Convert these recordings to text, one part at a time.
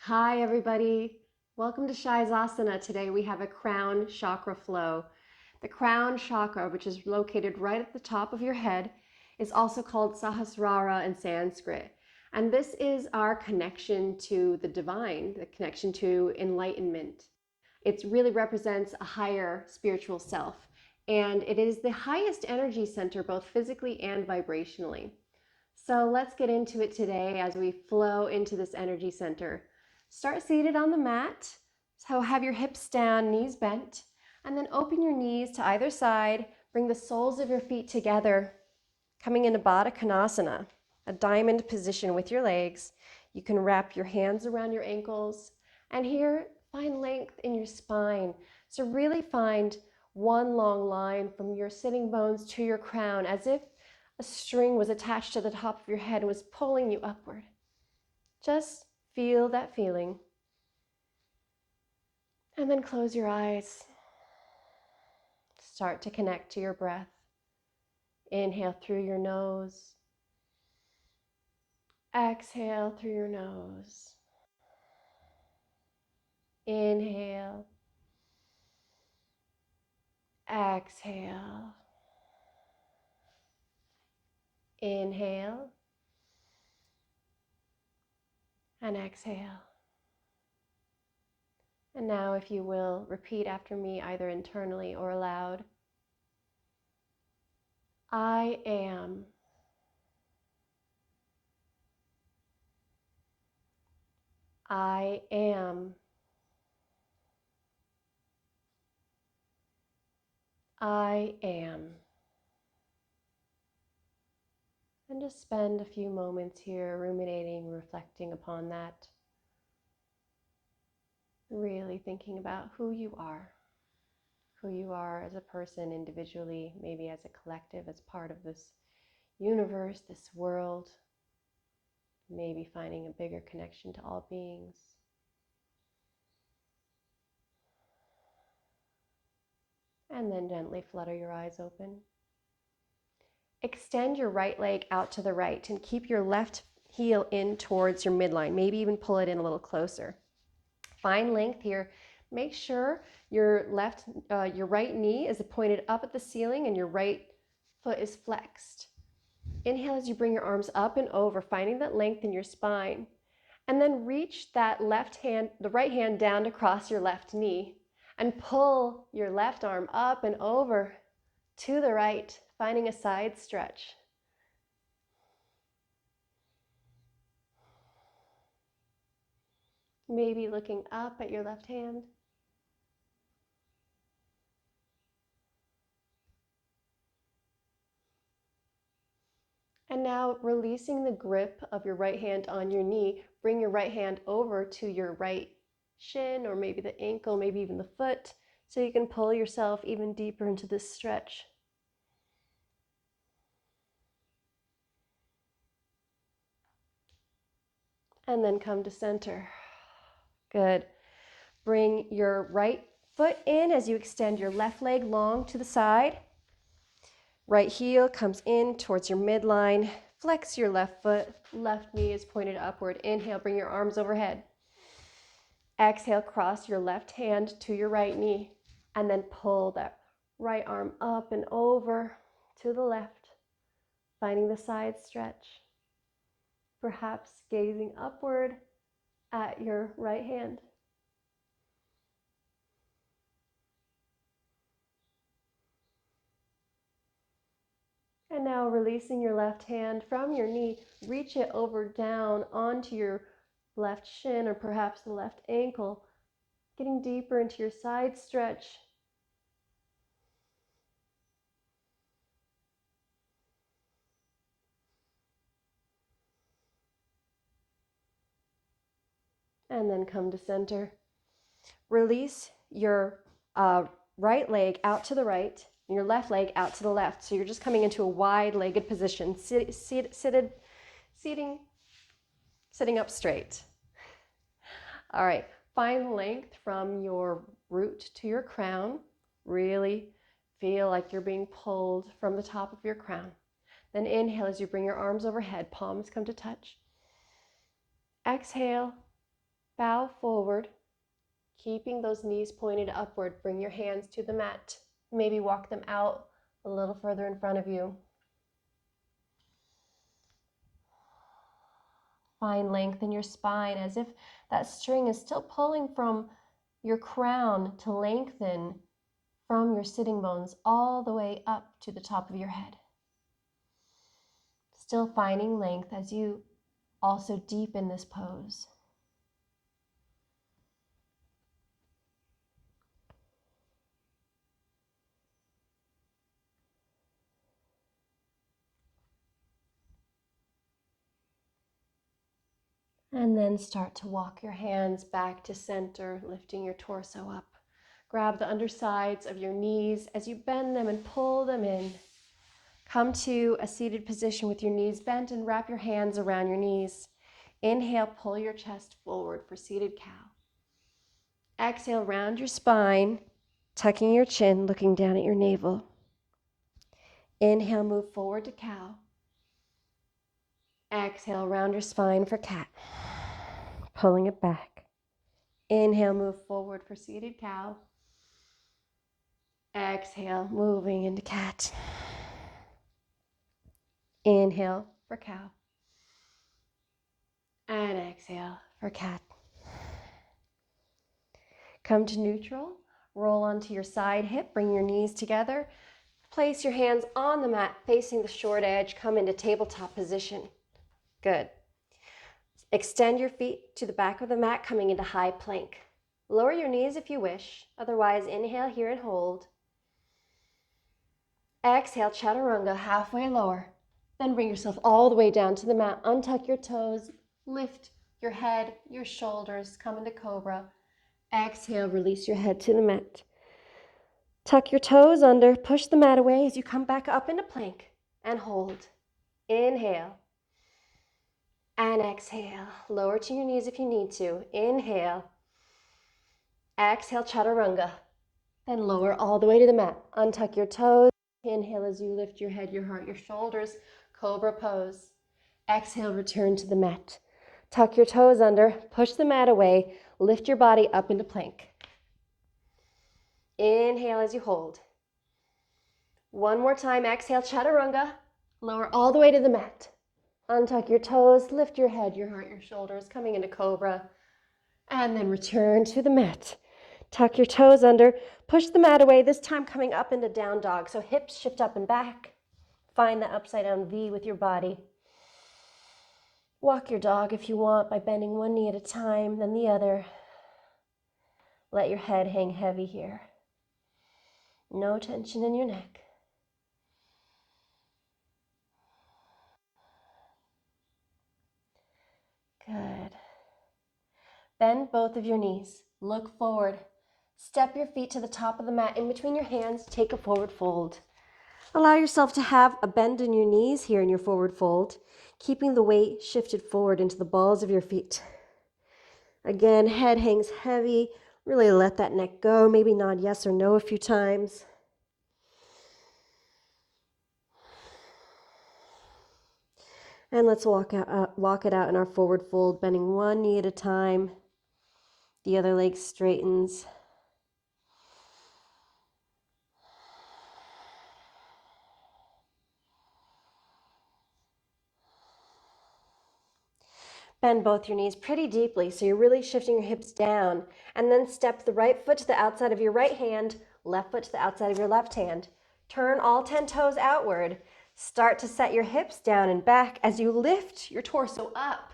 Hi everybody, welcome to Sahasrara. Today we have a Crown Chakra Flow. The Crown Chakra, which is located right at the top of your head, is also called Sahasrara in Sanskrit. And this is our connection to the divine, the connection to enlightenment. It really represents a higher spiritual self. And it is the highest energy center, both physically and vibrationally. So let's get into it today as we flow into this energy center. Start seated on the mat. So have your hips down, knees bent, and then open your knees to either side. Bring the soles of your feet together, coming into Baddha Konasana, a diamond position with your legs. You can wrap your hands around your ankles, and here find length in your spine. So really find one long line from your sitting bones to your crown, as if a string was attached to the top of your head and was pulling you upward. Just feel that feeling. And then close your eyes. Start to connect to your breath. Inhale through your nose. Exhale through your nose. Inhale. Exhale. Inhale. And exhale. And now, if you will, repeat after me either internally or aloud. I am. I am. I am. And just spend a few moments here ruminating, reflecting upon that. Really thinking about who you are as a person individually, maybe as a collective, as part of this universe, this world, maybe finding a bigger connection to all beings. And then gently flutter your eyes open. Extend your right leg out to the right and keep your left heel in towards your midline. Maybe even pull it in a little closer. Find length here. Make sure your right knee is pointed up at the ceiling and your right foot is flexed. Inhale as you bring your arms up and over, finding that length in your spine. And then reach that the right hand down to cross your left knee and pull your left arm up and over to the right, finding a side stretch. Maybe looking up at your left hand. And now, releasing the grip of your right hand on your knee, bring your right hand over to your right shin, or maybe the ankle, maybe even the foot, so you can pull yourself even deeper into this stretch. And then come to center. Good. Bring your right foot in as you extend your left leg long to the side. Right heel comes in towards your midline. Flex your left foot. Left knee is pointed upward. Inhale, bring your arms overhead. Exhale, cross your left hand to your right knee. And then pull that right arm up and over to the left, finding the side stretch. Perhaps gazing upward at your right hand. And now releasing your left hand from your knee, reach it over down onto your left shin or perhaps the left ankle, getting deeper into your side stretch. And then come to center. Release your right leg out to the right and your left leg out to the left. So you're just coming into a wide-legged position, sitting up straight. All right, find length from your root to your crown. Really feel like you're being pulled from the top of your crown. Then inhale as you bring your arms overhead, palms come to touch. Exhale, bow forward, keeping those knees pointed upward. Bring your hands to the mat. Maybe walk them out a little further in front of you. Find length in your spine as if that string is still pulling from your crown to lengthen from your sitting bones all the way up to the top of your head. Still finding length as you also deepen this pose. And then start to walk your hands back to center, lifting your torso up. Grab the undersides of your knees as you bend them and pull them in. Come to a seated position with your knees bent and wrap your hands around your knees. Inhale, pull your chest forward for seated cow. Exhale, round your spine, tucking your chin, looking down at your navel. Inhale, move forward to cow. Exhale, round your spine for cat. Pulling it back. Inhale, move forward for seated cow. Exhale, moving into cat. Inhale for cow. And exhale for cat. Come to neutral. Roll onto your side hip. Bring your knees together. Place your hands on the mat facing the short edge. Come into tabletop position. Good. Extend your feet to the back of the mat, coming into high plank. Lower your knees if you wish. Otherwise, inhale here and hold. Exhale, chaturanga, halfway lower. Then bring yourself all the way down to the mat. Untuck your toes. Lift your head, your shoulders. Come into cobra. Exhale, release your head to the mat. Tuck your toes under. Push the mat away as you come back up into plank and hold. Inhale. And exhale. Lower to your knees if you need to. Inhale. Exhale, chaturanga. Then lower all the way to the mat. Untuck your toes. Inhale as you lift your head, your heart, your shoulders. Cobra pose. Exhale, return to the mat. Tuck your toes under. Push the mat away. Lift your body up into plank. Inhale as you hold. One more time. Exhale, chaturanga. Lower all the way to the mat. Untuck your toes, lift your head, your heart, your shoulders, coming into cobra. And then return to the mat. Tuck your toes under, push the mat away, this time coming up into down dog. So hips shift up and back. Find the upside down V with your body. Walk your dog if you want by bending one knee at a time, then the other. Let your head hang heavy here. No tension in your neck. Good. Bend both of your knees. Look forward. Step your feet to the top of the mat. In between your hands, take a forward fold. Allow yourself to have a bend in your knees here in your forward fold, keeping the weight shifted forward into the balls of your feet. Again, head hangs heavy. Really let that neck go. Maybe nod yes or no a few times. And let's walk it out in our forward fold, bending one knee at a time. The other leg straightens. Bend both your knees pretty deeply, so you're really shifting your hips down. And then step the right foot to the outside of your right hand, left foot to the outside of your left hand. Turn all 10 toes outward. Start to set your hips down and back as you lift your torso up.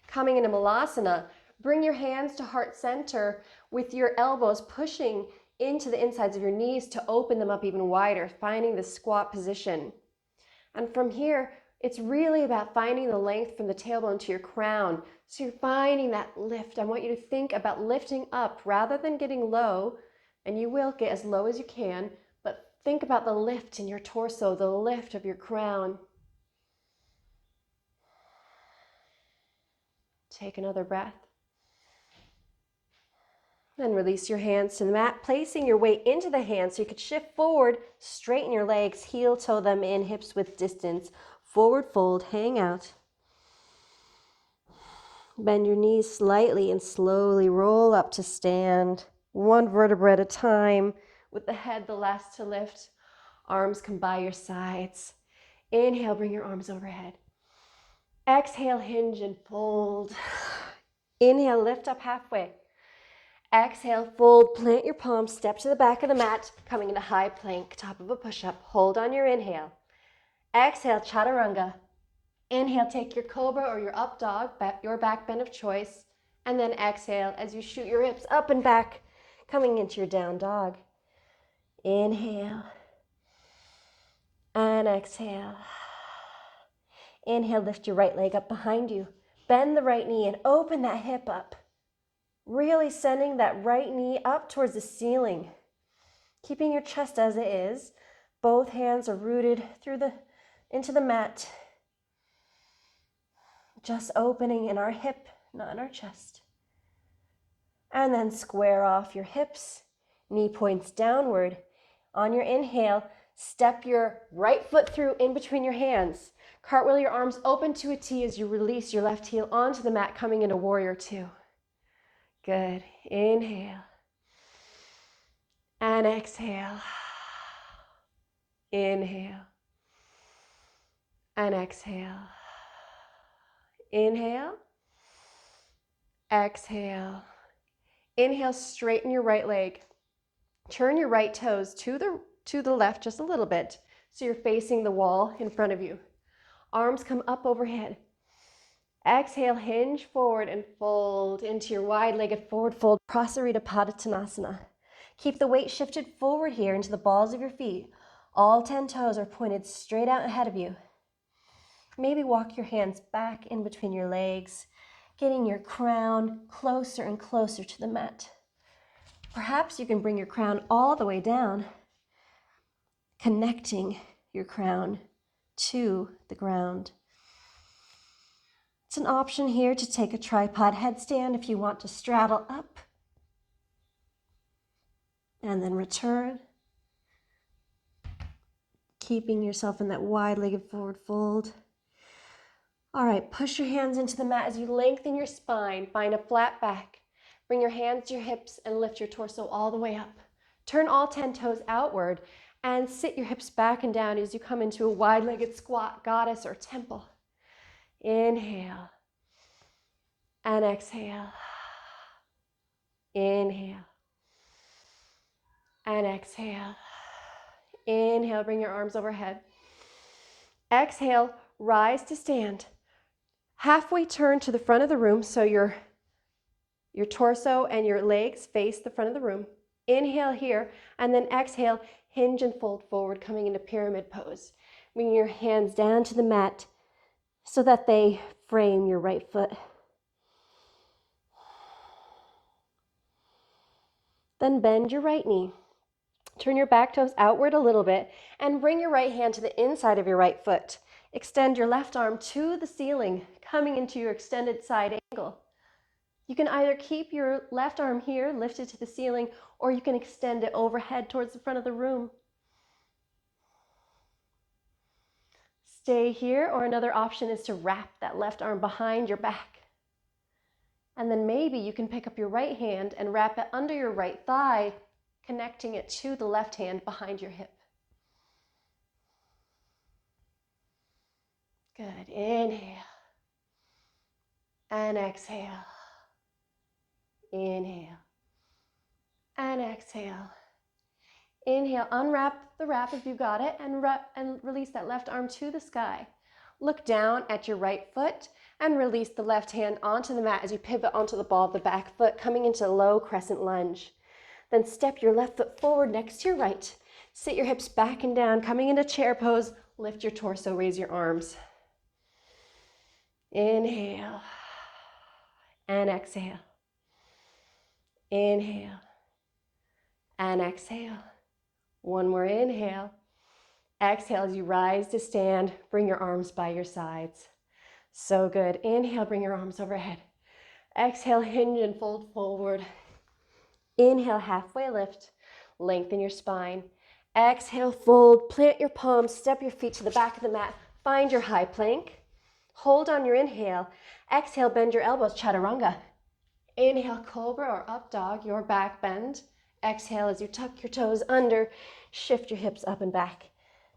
Coming into Malasana, bring your hands to heart center with your elbows pushing into the insides of your knees to open them up even wider, finding the squat position. And from here, it's really about finding the length from the tailbone to your crown. So you're finding that lift. I want you to think about lifting up rather than getting low, and you will get as low as you can, but think about the lift in your torso, the lift of your crown. Take another breath. Then release your hands to the mat, placing your weight into the hands so you could shift forward, straighten your legs, heel toe them in, hips width distance. Forward fold, hang out. Bend your knees slightly and slowly roll up to stand, one vertebra at a time, with the head the last to lift. Arms come by your sides. Inhale, bring your arms overhead. Exhale, hinge and fold. Inhale, lift up halfway. Exhale, fold, plant your palms, step to the back of the mat, coming into high plank, top of a push-up. Hold on your inhale. Exhale, chaturanga. Inhale, take your cobra or your up dog, your back bend of choice. And then exhale as you shoot your hips up and back, coming into your down dog. Inhale. And exhale. Inhale, lift your right leg up behind you. Bend the right knee and open that hip up. Really sending that right knee up towards the ceiling. Keeping your chest as it is. Both hands are rooted into the mat. Just opening in our hip, not in our chest. And then square off your hips. Knee points downward. On your inhale, step your right foot through in between your hands. Cartwheel your arms open to a T as you release your left heel onto the mat, coming into warrior two. Good. Inhale. And exhale. Inhale. And exhale. Inhale. Exhale. Inhale, straighten your right leg. Turn your right toes to the left just a little bit so you're facing the wall in front of you. Arms come up overhead. Exhale, hinge forward and fold into your wide-legged forward fold, Prasarita Padottanasana. Keep the weight shifted forward here into the balls of your feet. All 10 toes are pointed straight out ahead of you. Maybe walk your hands back in between your legs, getting your crown closer and closer to the mat. Perhaps you can bring your crown all the way down, connecting your crown to the ground. It's an option here to take a tripod headstand if you want to straddle up and then return, keeping yourself in that wide-legged forward fold. All right, push your hands into the mat as you lengthen your spine. Find a flat back. Bring your hands to your hips and lift your torso all the way up. Turn all 10 toes outward and sit your hips back and down as you come into a wide-legged squat, goddess or temple. Inhale and exhale. Inhale and exhale. Inhale, bring your arms overhead. Exhale, rise to stand. Halfway turn to the front of the room so your torso and your legs face the front of the room. Inhale here, and then exhale, hinge and fold forward, coming into pyramid pose. Bring your hands down to the mat so that they frame your right foot. Then bend your right knee. Turn your back toes outward a little bit and bring your right hand to the inside of your right foot. Extend your left arm to the ceiling, coming into your extended side angle. You can either keep your left arm here lifted to the ceiling, or you can extend it overhead towards the front of the room. Stay here, or another option is to wrap that left arm behind your back. And then maybe you can pick up your right hand and wrap it under your right thigh, connecting it to the left hand behind your hip. Good. Inhale. And exhale. Inhale. And exhale. Inhale, unwrap the wrap if you got it, and release that left arm to the sky. Look down at your right foot and release the left hand onto the mat as you pivot onto the ball of the back foot, coming into low crescent lunge. Then step your left foot forward next to your right. Sit your hips back and down, coming into chair pose. Lift your torso, raise your arms. Inhale and exhale. Inhale and exhale. One more inhale. Exhale as you rise to stand. Bring your arms by your sides. So good. Inhale, bring your arms overhead. Exhale, hinge and fold forward. Inhale, halfway lift. Lengthen your spine. Exhale, fold. Plant your palms. Step your feet to the back of the mat. Find your high plank. Hold on your inhale. Exhale, bend your elbows, chaturanga. Inhale, cobra or up dog, your back bend. Exhale as you tuck your toes under, shift your hips up and back.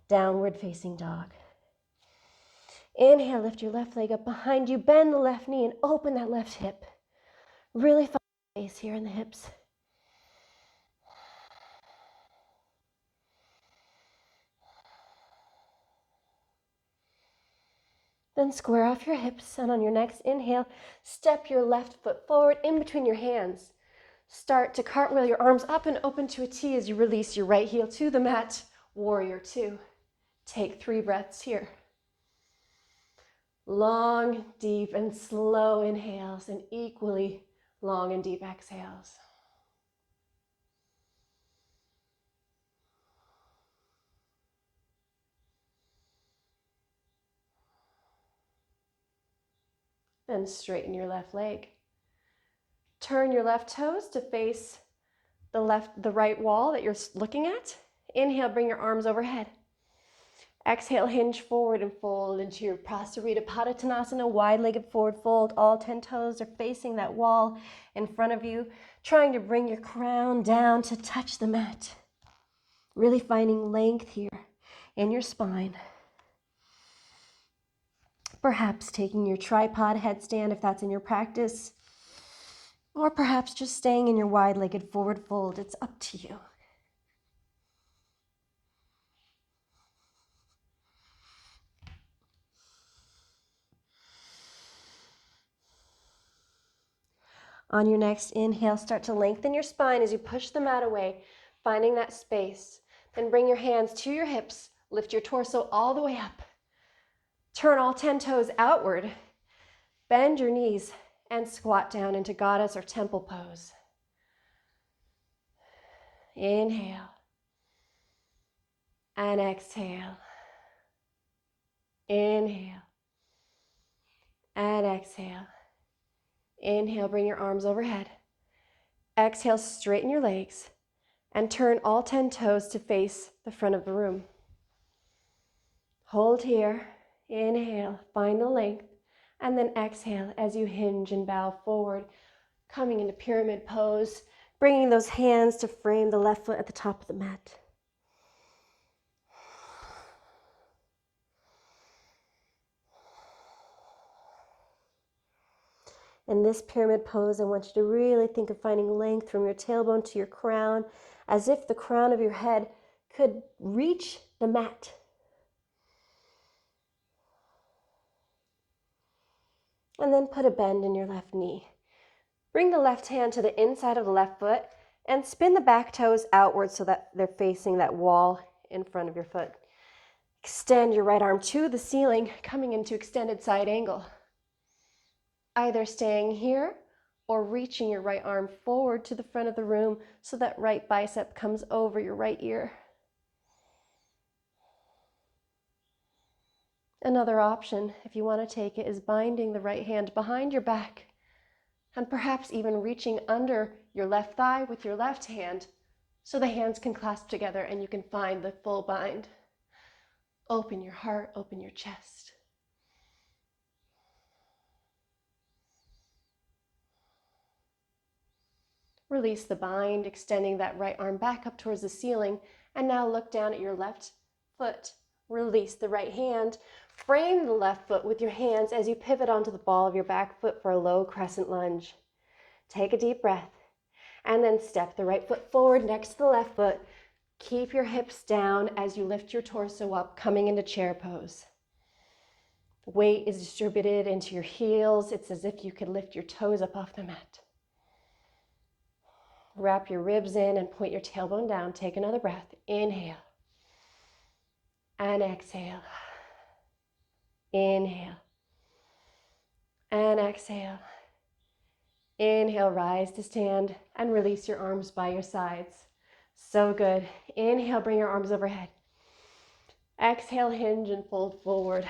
Downward facing dog. Inhale, lift your left leg up behind you, bend the left knee and open that left hip. Really find space here in the hips. Then square off your hips, and on your next inhale, step your left foot forward in between your hands. Start to cartwheel your arms up and open to a T as you release your right heel to the mat. Warrior two. Take 3 breaths here. Long, deep, and slow inhales and equally long and deep exhales. Then straighten your left leg. Turn your left toes to face the right wall that you're looking at. Inhale, bring your arms overhead. Exhale, hinge forward and fold into your Prasarita Padottanasana, wide-legged forward fold. All 10 toes are facing that wall in front of you, trying to bring your crown down to touch the mat. Really finding length here in your spine. Perhaps taking your tripod headstand if that's in your practice, or perhaps just staying in your wide-legged forward fold. It's up to you. On your next inhale, start to lengthen your spine as you push the mat away, finding that space. Then bring your hands to your hips, lift your torso all the way up. Turn all 10 toes outward, bend your knees, and squat down into goddess or temple pose. Inhale, and exhale. Inhale, and exhale. Inhale, bring your arms overhead. Exhale, straighten your legs, and turn all 10 toes to face the front of the room. Hold here. Inhale, find the length, and then exhale as you hinge and bow forward, coming into pyramid pose, bringing those hands to frame the left foot at the top of the mat. In this pyramid pose, I want you to really think of finding length from your tailbone to your crown, as if the crown of your head could reach the mat. And then put a bend in your left knee. Bring the left hand to the inside of the left foot and spin the back toes outward so that they're facing that wall in front of your foot. Extend your right arm to the ceiling, coming into extended side angle. Either staying here or reaching your right arm forward to the front of the room so that right bicep comes over your right ear. Another option, if you want to take it, is binding the right hand behind your back and perhaps even reaching under your left thigh with your left hand so the hands can clasp together and you can find the full bind. Open your heart, open your chest. Release the bind, extending that right arm back up towards the ceiling, and now look down at your left foot. Release the right hand. Frame the left foot with your hands as you pivot onto the ball of your back foot for a low crescent lunge. Take a deep breath, and then step the right foot forward next to the left foot. Keep your hips down as you lift your torso up, coming into chair pose. Weight is distributed into your heels. It's as if you could lift your toes up off the mat. Wrap your ribs in and point your tailbone down. Take another breath. Inhale. And exhale. Inhale. And exhale. Inhale, rise to stand and release your arms by your sides. So good. Inhale, bring your arms overhead. Exhale, hinge and fold forward.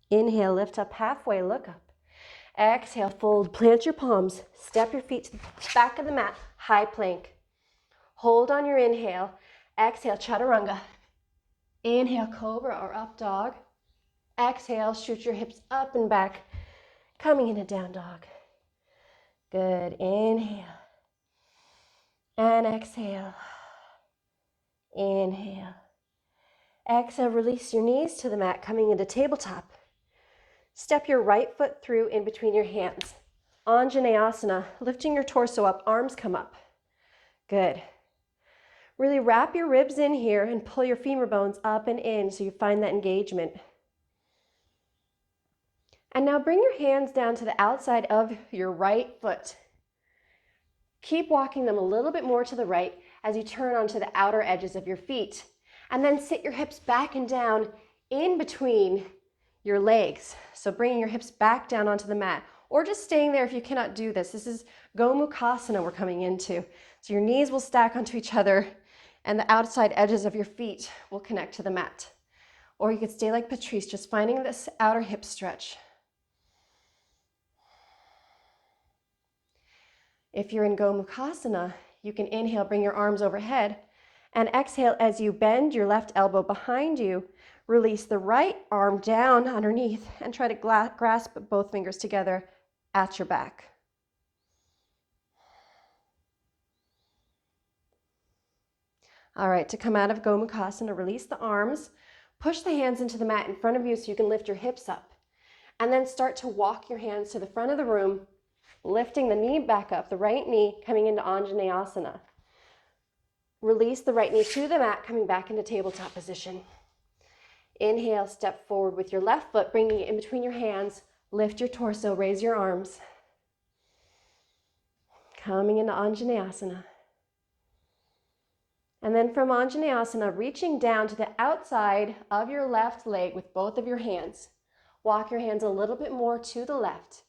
Inhale, lift up halfway, look up. Exhale, fold, plant your palms, step your feet to the back of the mat, high plank. Hold on your inhale. Exhale, chaturanga. Inhale, cobra or up dog. Exhale, shoot your hips up and back, coming into down dog. Good, inhale. And exhale. Inhale. Exhale, release your knees to the mat, coming into tabletop. Step your right foot through in between your hands. Anjaneyasana, lifting your torso up, arms come up. Good. Really wrap your ribs in here and pull your femur bones up and in so you find that engagement. And now bring your hands down to the outside of your right foot. Keep walking them a little bit more to the right as you turn onto the outer edges of your feet. And then sit your hips back and down in between your legs. So bringing your hips back down onto the mat, or just staying there if you cannot do this. This is Gomukhasana we're coming into. So your knees will stack onto each other and the outside edges of your feet will connect to the mat. Or you could stay like Patrice, just finding this outer hip stretch. If you're in Gomukhasana, you can inhale, bring your arms overhead, and exhale as you bend your left elbow behind you. Release the right arm down underneath and try to grasp both fingers together at your back. All right, to come out of Gomukhasana, release the arms, push the hands into the mat in front of you so you can lift your hips up. And then start to walk your hands to the front of the room, lifting the knee back up, the right knee coming into Anjaneyasana. Release the right knee to the mat, coming back into tabletop position. Inhale, step forward with your left foot, bringing it in between your hands. Lift your torso, raise your arms. Coming into Anjaneyasana. And then from Anjaneyasana, reaching down to the outside of your left leg with both of your hands. Walk your hands a little bit more to the left.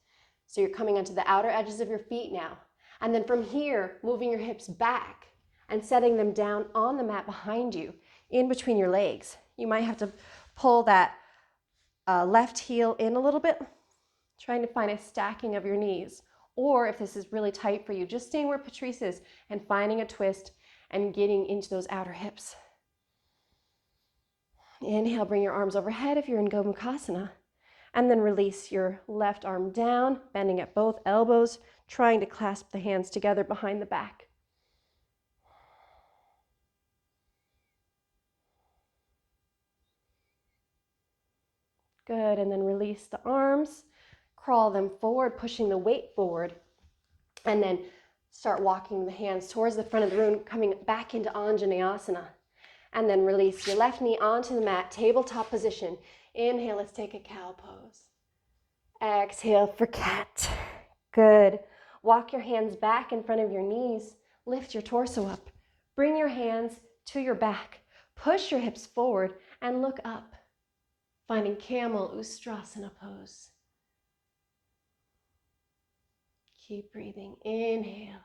So you're coming onto the outer edges of your feet now. And then from here, moving your hips back and setting them down on the mat behind you, in between your legs. You might have to pull that left heel in a little bit, trying to find a stacking of your knees. Or if this is really tight for you, just staying where Patrice is and finding a twist and getting into those outer hips. Inhale, bring your arms overhead if you're in Gomukhasana. And then release your left arm down, bending at both elbows, trying to clasp the hands together behind the back. Good, and then release the arms, crawl them forward, pushing the weight forward, and then start walking the hands towards the front of the room, coming back into Anjaneyasana. And then release your left knee onto the mat, tabletop position. Inhale, let's take a cow pose. Exhale for cat. Good. Walk your hands back in front of your knees. Lift your torso up. Bring your hands to your back. Push your hips forward and look up. Finding Camel Ustrasana pose. Keep breathing. Inhale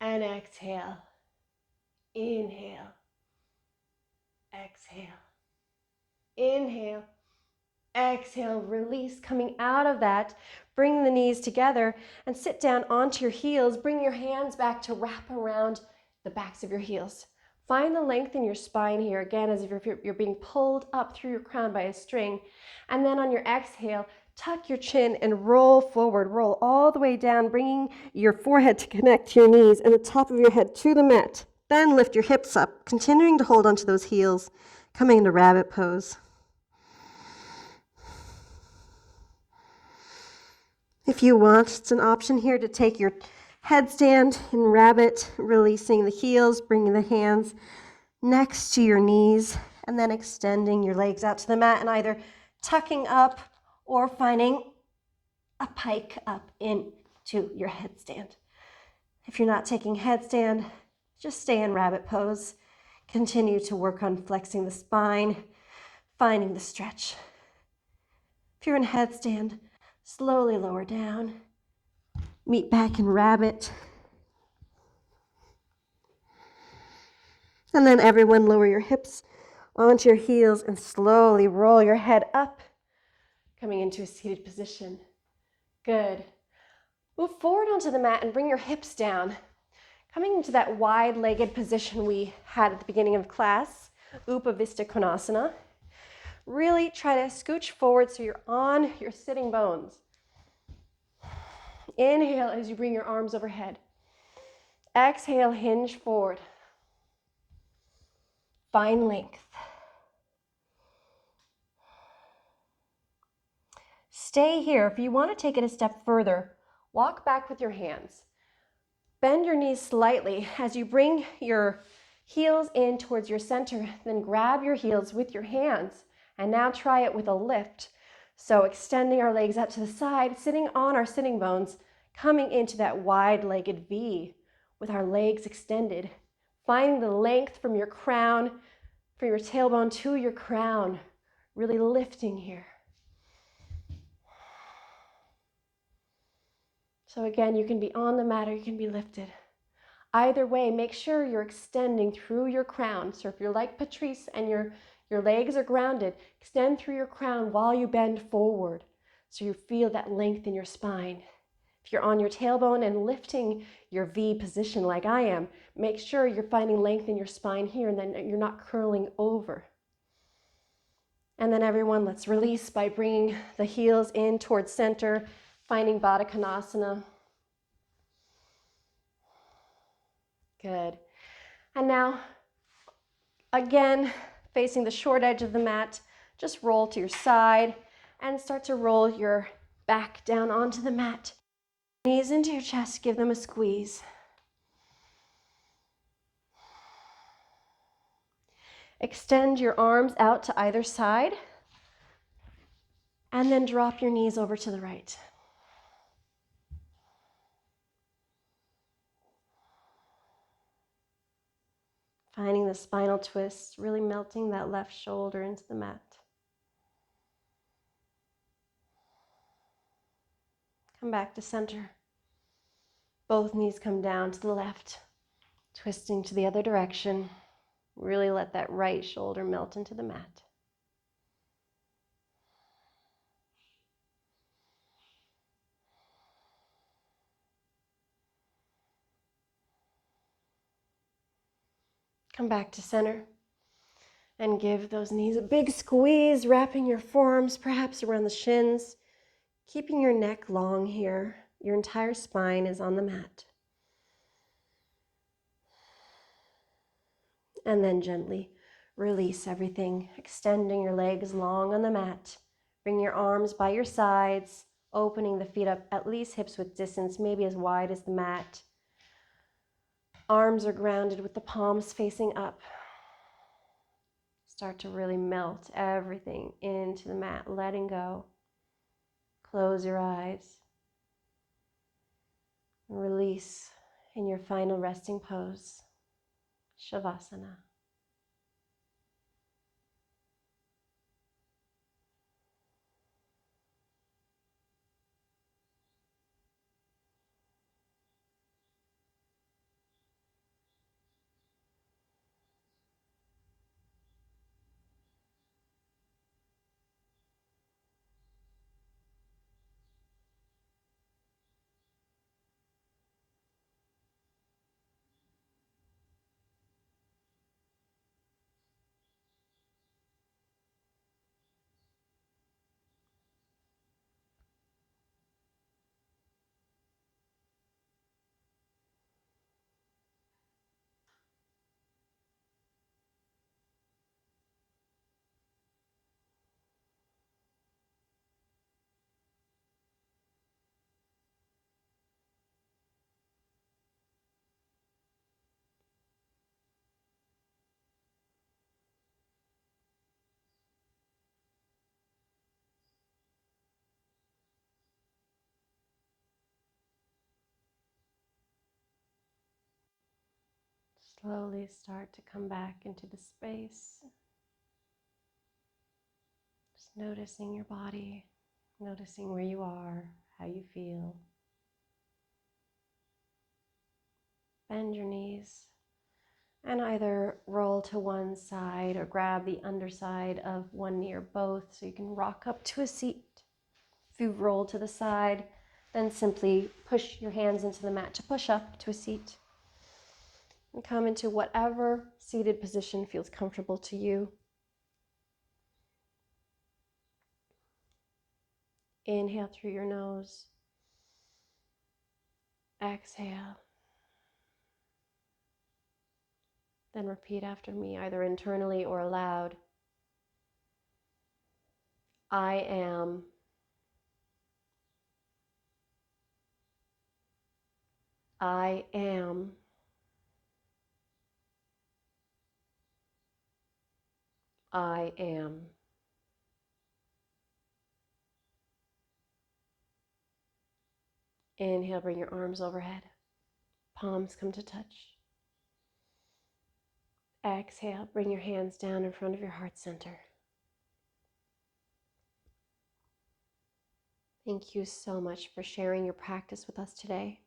and exhale. Inhale. Exhale. Inhale. Exhale. Release. Coming out of that, bring the knees together and sit down onto your heels. Bring your hands back to wrap around the backs of your heels. Find the length in your spine here, again, as if you're being pulled up through your crown by a string. And then on your exhale, tuck your chin and roll forward. Roll all the way down, bringing your forehead to connect to your knees and the top of your head to the mat. Then lift your hips up, continuing to hold onto those heels, coming into rabbit pose. If you want, it's an option here to take your headstand in rabbit, releasing the heels, bringing the hands next to your knees, and then extending your legs out to the mat and either tucking up or finding a pike up into your headstand. If you're not taking headstand, just stay in rabbit pose. Continue to work on flexing the spine, finding the stretch. If you're in headstand, slowly lower down. Meet back in rabbit. And then everyone lower your hips onto your heels and slowly roll your head up, coming into a seated position. Good. Move forward onto the mat and bring your hips down. Coming into that wide-legged position we had at the beginning of class, Upavista Konasana. Really try to scooch forward so you're on your sitting bones. Inhale as you bring your arms overhead. Exhale, hinge forward. Find length. Stay here. If you want to take it a step further, walk back with your hands. Bend your knees slightly as you bring your heels in towards your center, then grab your heels with your hands. And now try it with a lift. So extending our legs out to the side, sitting on our sitting bones, coming into that wide-legged V with our legs extended. Finding the length from your crown, from your tailbone to your crown. Really lifting here. So again, you can be on the mat or you can be lifted. Either way, make sure you're extending through your crown. So if you're like Patrice and your legs are grounded, extend through your crown while you bend forward so you feel that length in your spine. If you're on your tailbone and lifting your V position like I am, make sure you're finding length in your spine here and then you're not curling over. And then everyone, let's release by bringing the heels in towards center, finding Baddha Konasana. Good. And now, again, facing the short edge of the mat, just roll to your side and start to roll your back down onto the mat. Knees into your chest, give them a squeeze. Extend your arms out to either side and then drop your knees over to the right. Finding the spinal twist, really melting that left shoulder into the mat. Come back to center. Both knees come down to the left, twisting to the other direction. Really let that right shoulder melt into the mat. Come back to center and give those knees a big squeeze, wrapping your forearms perhaps around the shins, keeping your neck long here. Your entire spine is on the mat. And then gently release everything, extending your legs long on the mat. Bring your arms by your sides, opening the feet up at least hips width distance, maybe as wide as the mat. Arms are grounded with the palms facing up. Start to really melt everything into the mat, letting go. Close your eyes. Release in your final resting pose, Shavasana. Slowly start to come back into the space. Just noticing your body, noticing where you are, how you feel. Bend your knees and either roll to one side or grab the underside of one knee or both so you can rock up to a seat. If you've rolled to the side, then simply push your hands into the mat to push up to a seat. And come into whatever seated position feels comfortable to you. Inhale through your nose. Exhale. Then repeat after me, either internally or aloud. I am. I am. I am. Inhale, bring your arms overhead. Palms come to touch. Exhale, bring your hands down in front of your heart center. Thank you so much for sharing your practice with us today.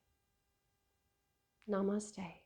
Namaste.